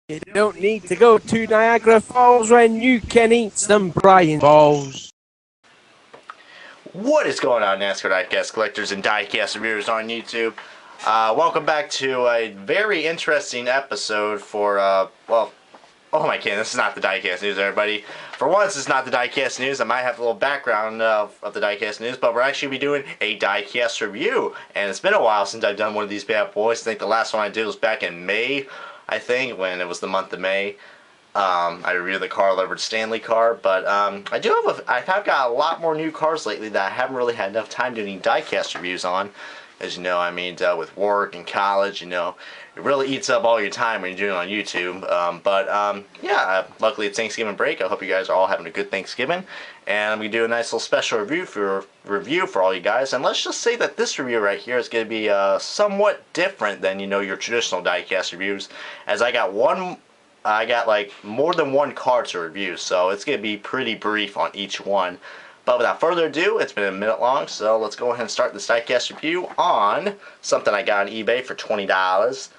You don't need to go to Niagara Falls when you can eat some Brian balls. What is going on, NASCAR diecast collectors and diecast reviewers on YouTube? Welcome back to a very interesting episode for, well, oh my god, this is not the diecast news, everybody. For once, it's not the diecast news. I might have a little background of the diecast news, but we're actually be doing a diecast review. And it's been a while since I've done one of these bad boys. I think the last one I did was back in May, I think, when it was the month of May. I reviewed the Carl Everett Stanley car, but I have got a lot more new cars lately that I haven't really had enough time doing diecast reviews on. As you know, I mean, with work and college, you know, it really eats up all your time when you're doing it on YouTube. Yeah, luckily it's Thanksgiving break. I hope you guys are all having a good Thanksgiving, and I'm gonna do a nice little special review for all you guys. And let's just say that this review right here is gonna be somewhat different than your traditional diecast reviews, as I got like more than one car to review, so it's going to be pretty brief on each one. But without further ado, it's been a minute long, so let's go ahead and start this diecast review on something I got on eBay for $20.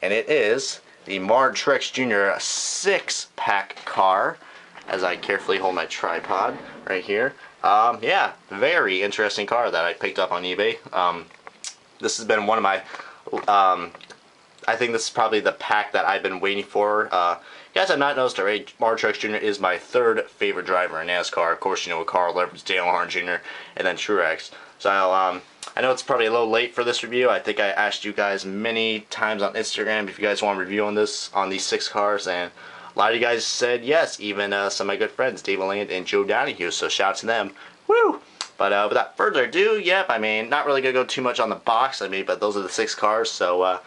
And it is the Martin Truex Jr. 6-pack car, as I carefully hold my tripod right here. Yeah, very interesting car that I picked up on eBay. This has been one of my I think this is probably the pack that I've been waiting for. You guys have not noticed already, Martin Truex Jr. is my third favorite driver in NASCAR. Of course, you know, with Carl Everett, Earnhardt Jr., and then Truex. So I know it's probably a little late for this review. I think I asked you guys many times on Instagram if you guys want a review on these 6 cars, and a lot of you guys said yes. Even some of my good friends, Dave Land and Joe Donahue. So shout out to them. Woo! But without further ado, yep. I mean, not really gonna go too much on the box. I mean, but those are the 6 cars. So.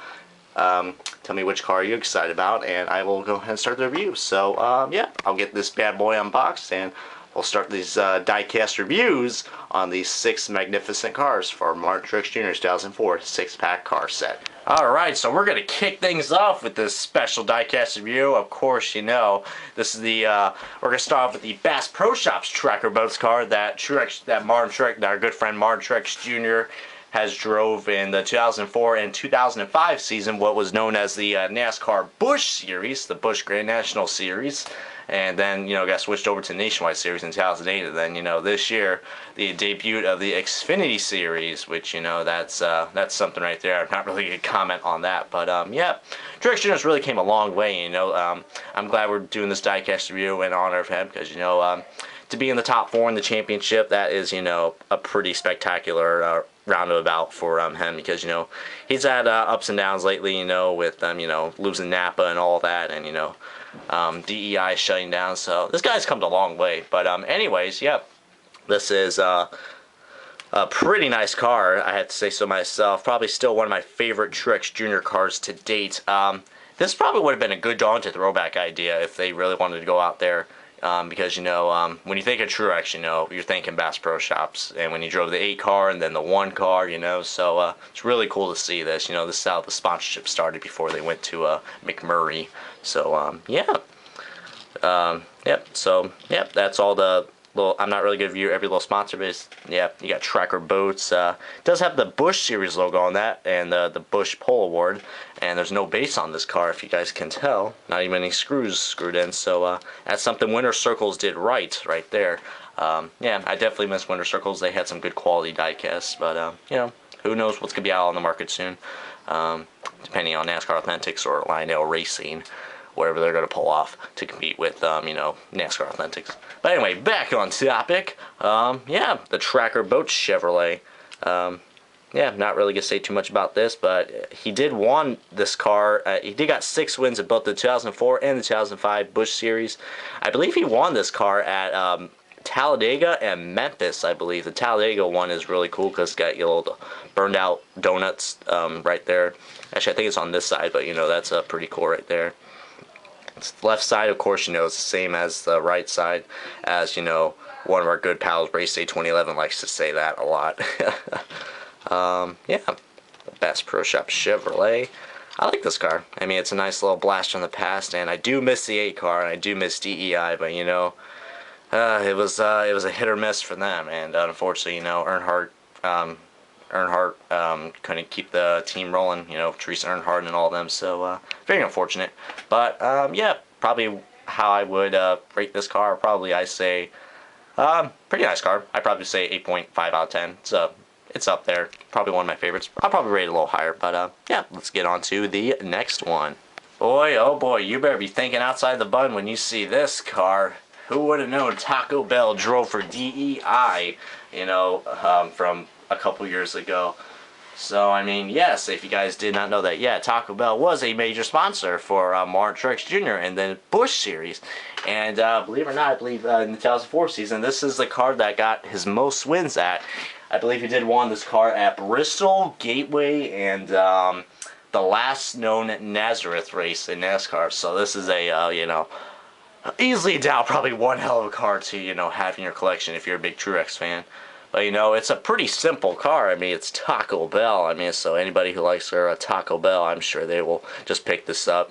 Tell me which car you're excited about, and I will go ahead and start the review. So, yeah, I'll get this bad boy unboxed, and we'll start these diecast reviews on these 6 magnificent cars for Martin Truex Jr.'s 2004 6-pack car set. Alright, so we're going to kick things off with this special diecast review. Of course, you know, this is the, we're going to start off with the Bass Pro Shops Tracker Boats car that our good friend Martin Truex Jr. has drove in the 2004 and 2005 season, what was known as the NASCAR Busch Series, the Busch Grand National Series, and then, you know, got switched over to the Nationwide Series in 2008, and then, you know, this year, the debut of the Xfinity Series, which, you know, that's something right there. I'm not really going to comment on that, but, yeah, Truex Jr. really came a long way, you know. I'm glad we're doing this diecast review in honor of him, because, you know, to be in the top 4 in the championship, that is, you know, a pretty spectacular roundabout for him, because, you know, he's had ups and downs lately, you know, with you know, losing Napa and all that, and, you know, DEI shutting down. So this guy's come a long way. But anyways, yep, this is a pretty nice car, I have to say so myself. Probably still one of my favorite Truex Jr. cars to date. This probably would have been a good dawn to throwback idea if they really wanted to go out there. Because, you know, when you think of Truex, you know, you're thinking Bass Pro Shops, and when you drove the 8 car and then the 1 car, you know, so it's really cool to see this. You know, this is how the sponsorship started before they went to McMurray. So yeah, yep. So yep, that's all the little. I'm not really gonna review every little sponsor, but it's, yep, you got Tracker Boats. It does have the Busch Series logo on that, and the Busch Pole Award. And there's no base on this car, if you guys can tell. Not even any screws screwed in. So that's something Winter Circles did right there. Yeah, I definitely miss Winter Circles. They had some good quality diecasts, but you know, who knows what's gonna be out on the market soon. Depending on NASCAR Authentics or Lionel Racing, whatever they're going to pull off to compete with, you know, NASCAR Authentics. But anyway, back on topic. Yeah, the Tracker Boats Chevrolet. Yeah, not really going to say too much about this, but he did won this car. He did got 6 wins at both the 2004 and the 2005 Busch Series. I believe he won this car at Talladega and Memphis, I believe. The Talladega one is really cool because it's got your little burned out donuts right there. Actually, I think it's on this side, but, you know, that's pretty cool right there. It's the left side, of course, you know, is the same as the right side, as, you know, one of our good pals, Race Day 2011, likes to say that a lot. Yeah, the Bass Pro Shop Chevrolet. I like this car. I mean, it's a nice little blast from the past, and I do miss the 8 car, and I do miss DEI, but, you know, it was a hit or miss for them, and unfortunately, you know, Earnhardt Earnhardt couldn't keep the team rolling, Teresa Earnhardt and all them, so very unfortunate. But yeah, probably how I would rate this car, probably I say pretty nice car. I'd probably say 8.5 out of 10. It's up there. Probably one of my favorites. I'll probably rate it a little higher, but yeah, let's get on to the next one. Boy, oh boy, you better be thinking outside the bun when you see this car. Who would have known Taco Bell drove for DEI, from a couple years ago. So, I mean, yes, if you guys did not know that, yeah, Taco Bell was a major sponsor for Martin Truex Jr. and the Busch Series. And believe it or not, I believe in the 2004 season, this is the car that got his most wins at. I believe he did won this car at Bristol, Gateway, and the last known Nazareth race in NASCAR. So this is a, easily doubt probably one hell of a car to, have in your collection if you're a big Truex fan. But, it's a pretty simple car. I mean, it's Taco Bell. I mean, so anybody who likes their Taco Bell, I'm sure they will just pick this up,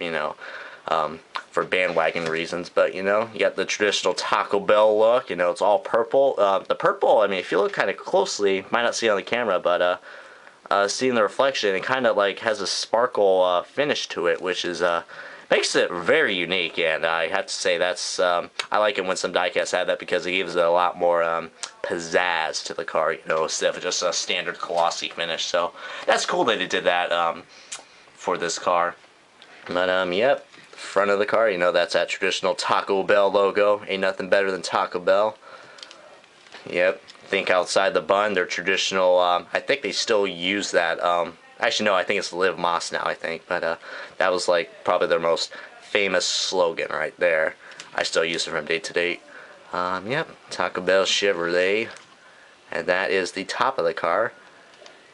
for bandwagon reasons. But, you got the traditional Taco Bell look. It's all purple. The purple, I mean, if you look kind of closely, might not see it on the camera, but seeing the reflection, it kind of like has a sparkle finish to it, which is makes it very unique. And I have to say that's I like it when some diecasts have that because it gives it a lot more pizzazz to the car, instead of just a standard Colossi finish. So that's cool that it did that for this car. But yep, front of the car, that's that traditional Taco Bell logo. Ain't nothing better than Taco Bell. Yep. Think outside the bun, their traditional, I think they still use that, actually no, I think it's Live Moss now, I think, but that was like probably their most famous slogan right there. I still use it from day to day. Yep, Taco Bell Chevrolet, and that is the top of the car.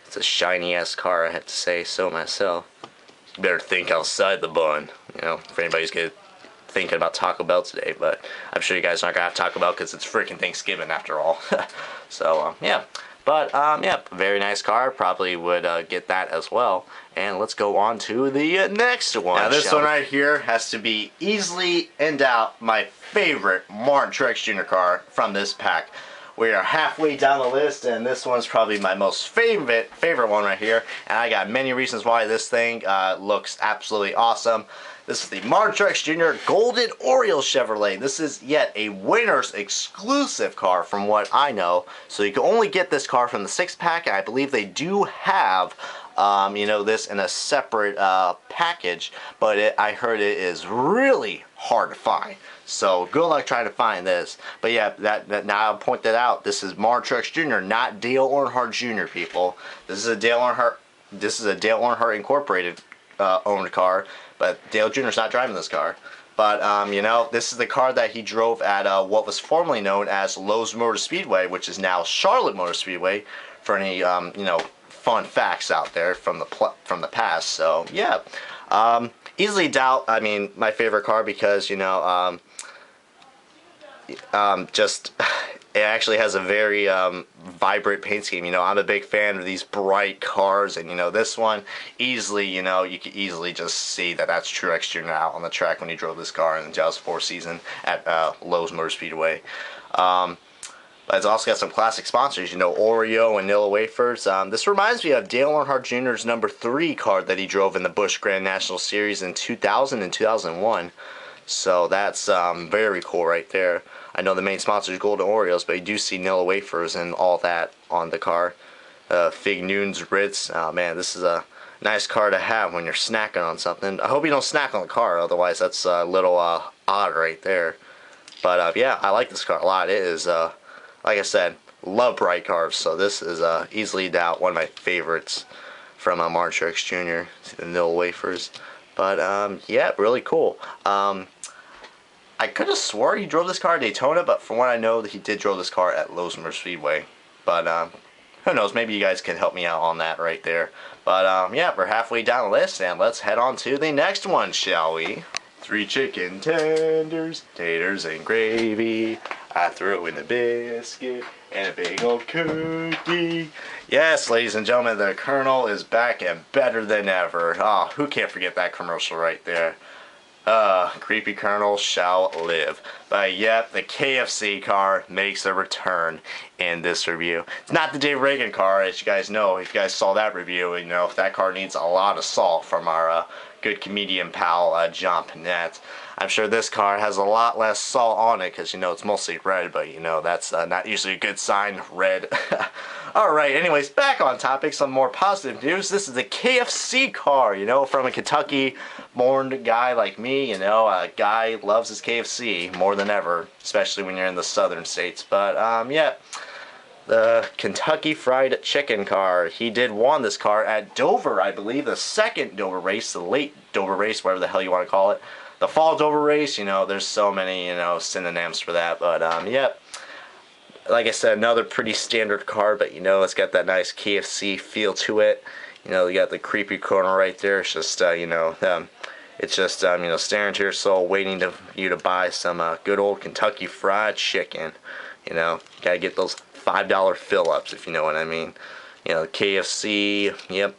It's a shiny ass car, I have to say so myself. You better think outside the bun, if anybody's thinking about Taco Bell today, but I'm sure you guys aren't gonna have Taco Bell because it's freaking Thanksgiving after all. So yeah, but yeah, very nice car. Probably would get that as well. And let's go on to the next one. Now this one right here has to be easily in doubt my favorite Martin Truex Jr. car from this pack. We are halfway down the list, and this one's probably my most favorite one right here. And I got many reasons why this thing looks absolutely awesome. This is the Martin Truex Jr. Golden Oriole Chevrolet. This is yet a winner's exclusive car from what I know. So you can only get this car from the 6-pack, and I believe they do have this in a separate package, but I heard it is really hard to find. So good luck trying to find this. But yeah, now I'll point that out. This is Martin Truex Jr., not Dale Earnhardt Jr. People. This is a Dale Earnhardt Incorporated owned car, but Dale Jr. is not driving this car. But this is the car that he drove at what was formerly known as Lowe's Motor Speedway, which is now Charlotte Motor Speedway. For any fun facts out there from the past. So yeah, easily doubt. I mean, my favorite car because just it actually has a very vibrant paint scheme. I'm a big fan of these bright cars, and this one easily, you could easily just see that that's Truex Jr. out on the track when he drove this car in the 2004 season at Lowe's Motor Speedway. But it's also got some classic sponsors, Oreo and Nilla Wafers. This reminds me of Dale Earnhardt Jr.'s number 3 car that he drove in the Busch Grand National Series in 2000 and 2001. So that's very cool right there. I know the main sponsor is Golden Oreos, but you do see Nilla Wafers and all that on the car. Fig Newton's Ritz. Oh man, this is a nice car to have when you're snacking on something. I hope you don't snack on the car, otherwise that's a little odd right there. But yeah, I like this car a lot. It is... like I said, love bright cars, so this is easily doubt one of my favorites from Martin Truex Jr. The Nilla Wafers. But yeah, really cool. I could have swore he drove this car at Daytona, but from what I know, he did drove this car at Lowe's Motor Speedway. But who knows? Maybe you guys can help me out on that right there. But yeah, we're halfway down the list, and let's head on to the next one, shall we? 3 chicken tenders, taters and gravy. I threw in a biscuit and a big old cookie. Yes, ladies and gentlemen, the Colonel is back and better than ever. Oh, who can't forget that commercial right there? Creepy Colonel shall live. But yep, the KFC car makes a return in this review. It's not the Dave Reagan car, as you guys know. If you guys saw that review, you know that car needs a lot of salt from our good comedian pal John Panette. I'm sure this car has a lot less salt on it because, you know, it's mostly red, but, you know, that's not usually a good sign, red. Alright, anyways, back on topic, some more positive news. This is the KFC car, you know, from a Kentucky-born guy like me, you know, a guy loves his KFC more than ever, especially when you're in the southern states. But, yeah, the Kentucky Fried Chicken car. He did won this car at Dover, I believe, the second Dover race, the late Dover race, whatever the hell you want to call it. The fall Dover race, you know, there's so many, you know, synonyms for that, but, yep. Like I said, another pretty standard car, but, you know, it's got that nice KFC feel to it. You know, you got the creepy corner right there. It's just, you know, it's just, you know, staring into your soul, waiting to you to buy some good old Kentucky Fried Chicken. You know, gotta get those $5 fill-ups, if you know what I mean. You know, KFC, yep.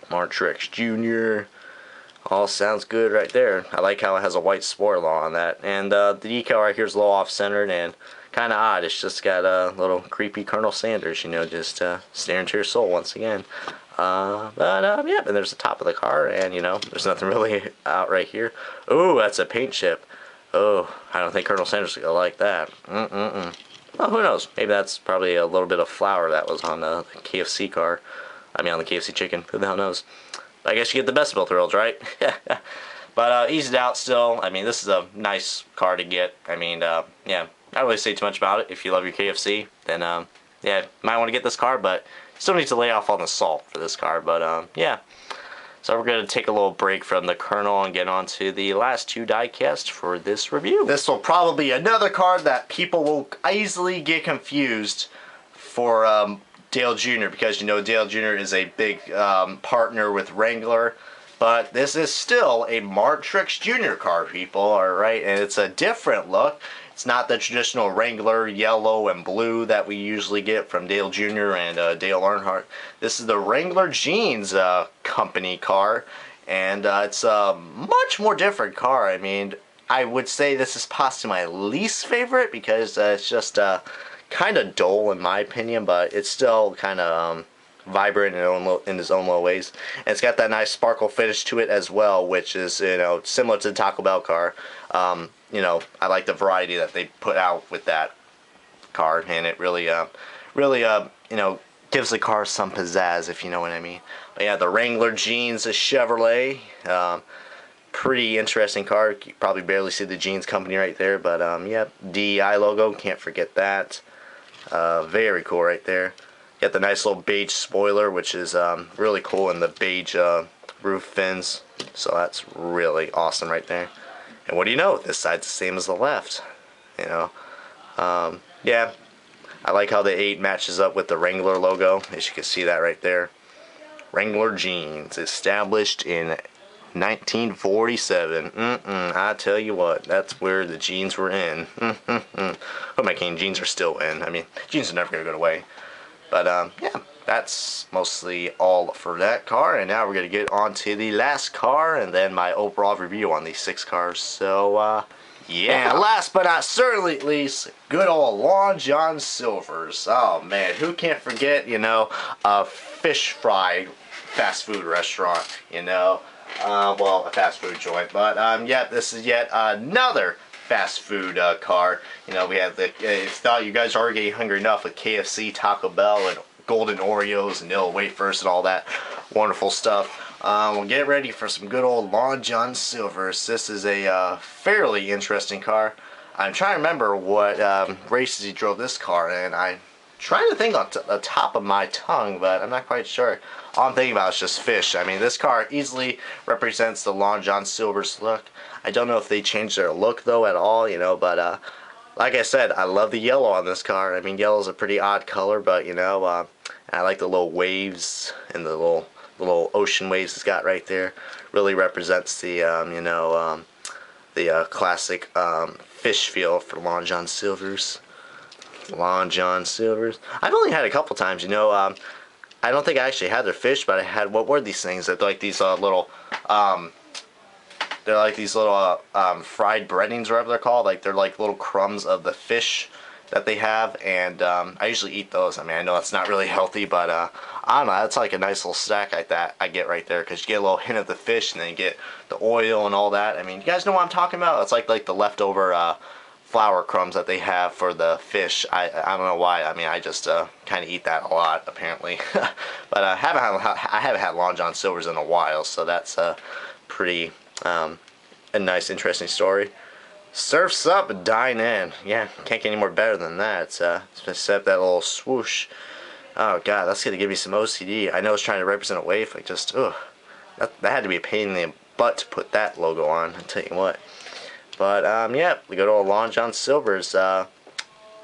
Martin Truex Jr., all sounds good right there. I like how it has a white spoiler on that. And the decal right here is a little off-centered and kind of odd. It's just got a little creepy Colonel Sanders, you know, just staring to your soul once again. Yeah, and there's the top of the car, and, you know, there's nothing really out right here. Oh, that's a paint chip. Oh, I don't think Colonel Sanders is going to like that. Well, who knows? Maybe that's probably a little bit of flour that was on the KFC car. I mean, on the KFC chicken. Who the hell knows? I guess you get the best of both worlds, right? But eased out still. I mean, this is a nice car to get. I mean, yeah, I don't really say too much about it. If you love your KFC, then, yeah, might want to get this car, but still need to lay off on the salt for this car. But, yeah. So we're going to take a little break from the Colonel and get on to the last two diecasts for this review. This will probably be another car that people will easily get confused for, Dale Jr. because, you know, Dale Jr. is a big partner with Wrangler, but this is still a Martin Truex Jr. car, people, alright, and it's a different look. It's not the traditional Wrangler yellow and blue that we usually get from Dale Jr. and Dale Earnhardt. This is the Wrangler Jeans company car, and it's a much more different car. I mean, I would say this is possibly my least favorite because it's just kind of dull in my opinion, but it's still kind of vibrant in its own little ways. And it's got that nice sparkle finish to it as well, which is, you know, similar to the Taco Bell car. You know, I like the variety that they put out with that car, and it really, you know, gives the car some pizzazz, if you know what I mean. But yeah, the Wrangler Jeans Chevrolet. Pretty interesting car. You probably barely see the jeans company right there, but yeah, DEI logo, can't forget that. Very cool right there. Got the nice little beige spoiler, which is really cool, and the beige roof fins. So that's really awesome right there. And what do you know? This side's the same as the left. You know, yeah. I like how the 8 matches up with the Wrangler logo, as you can see that right there. Wrangler Jeans, established in 1947. I tell you what, that's where the jeans were in. But my cane jeans are still in. I mean, jeans are never going to go away. But, yeah, that's mostly all for that car. And now we're going to get on to the last car and then my overall review on these 6 cars. So, yeah. And last but not certainly least, good old Long John Silver's. Oh, man, who can't forget, you know, a fish fry fast food restaurant, you know. Well, a fast food joint, but yeah, this is yet another fast food car. You know, we have the, if thought you guys are getting hungry enough with KFC, Taco Bell, and Golden Oreos, and Vanilla Wafers, and all that wonderful stuff. We'll get ready for some good old Long John Silver's. This is a fairly interesting car. I'm trying to remember what races he drove this car in. I'm trying to think on the top of my tongue, but I'm not quite sure. All I'm thinking about is just fish. I mean, this car easily represents the Long John Silver's look. I don't know if they changed their look, though, at all, you know, but like I said, I love the yellow on this car. I mean, yellow's a pretty odd color, but, you know, I like the little waves and the little ocean waves it's got right there. Really represents the, you know, the classic fish feel for Long John Silver's. Long John Silver's. I've only had it a couple times, you know. I don't think I actually had their fish, but I had, what were these things? That like these little, They're like these little fried breadings, or whatever they're called. Like they're like little crumbs of the fish that they have, and I usually eat those. I mean, I know it's not really healthy, but I don't know. That's like a nice little snack like that I get right there, because you get a little hint of the fish, and then you get the oil and all that. I mean, you guys know what I'm talking about? It's like the leftover flour crumbs that they have for the fish. I don't know why. I mean, I just kind of eat that a lot apparently. But I haven't had Long John Silver's in a while, so that's pretty a nice, interesting story. Surf's up, dine in. Yeah, can't get any more better than that. Except that little swoosh. Oh god, that's gonna give me some OCD. I know it's trying to represent a wave, like just ugh. That had to be a pain in the butt to put that logo on. I'll tell you what. But yeah, the good old Long John Silver's. I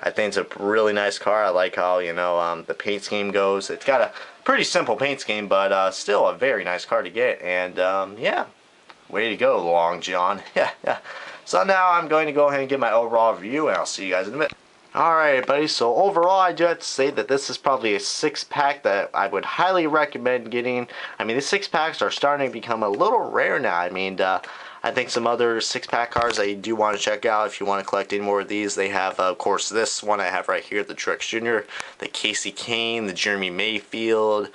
think it's a really nice car. I like how, you know, the paint scheme goes. It's got a pretty simple paint scheme, but still a very nice car to get. And yeah, way to go, Long John. Yeah. So now I'm going to go ahead and give my overall review, and I'll see you guys in a minute. Alright, buddy, so overall I do have to say that this is probably a 6-pack that I would highly recommend getting. I mean, the 6-packs are starting to become a little rare now. I mean, I think some other 6-pack cars that you do want to check out if you want to collect any more of these. They have, of course, this one I have right here, the Truex Jr., the Casey Kane, the Jeremy Mayfield.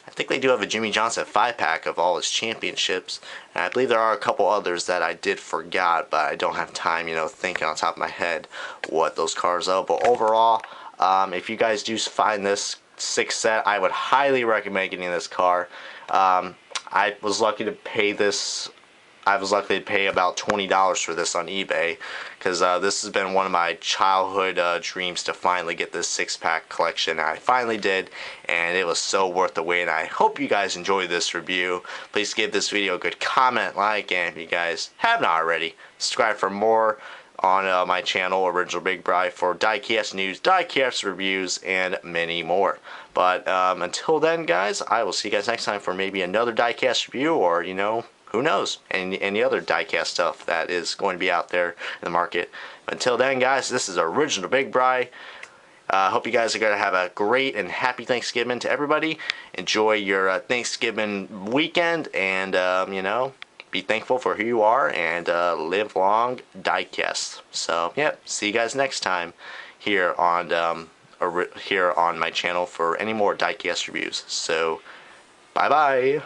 I think they do have a Jimmy Johnson 5-pack of all his championships. And I believe there are a couple others that I did forgot, but I don't have time, you know, thinking on top of my head what those cars are. But overall, if you guys do find this 6 set, I would highly recommend getting this car. I was lucky to pay this. I was lucky to pay about $20 for this on eBay, because this has been one of my childhood dreams to finally get this 6-pack collection. I finally did, and it was so worth the wait. And I hope you guys enjoyed this review. Please give this video a good comment, like, and if you guys have not already, subscribe for more on my channel, Original Big Bri, for diecast news, diecast reviews, and many more. But until then, guys, I will see you guys next time for maybe another diecast review, or, you know, who knows, any other diecast stuff that is going to be out there in the market. Until then, guys, this is Original Big Bri. Hope you guys are going to have a great and happy Thanksgiving to everybody. Enjoy your Thanksgiving weekend, and, you know, be thankful for who you are, and live long, diecast. So, yeah, see you guys next time here on my channel for any more diecast reviews. So, bye-bye.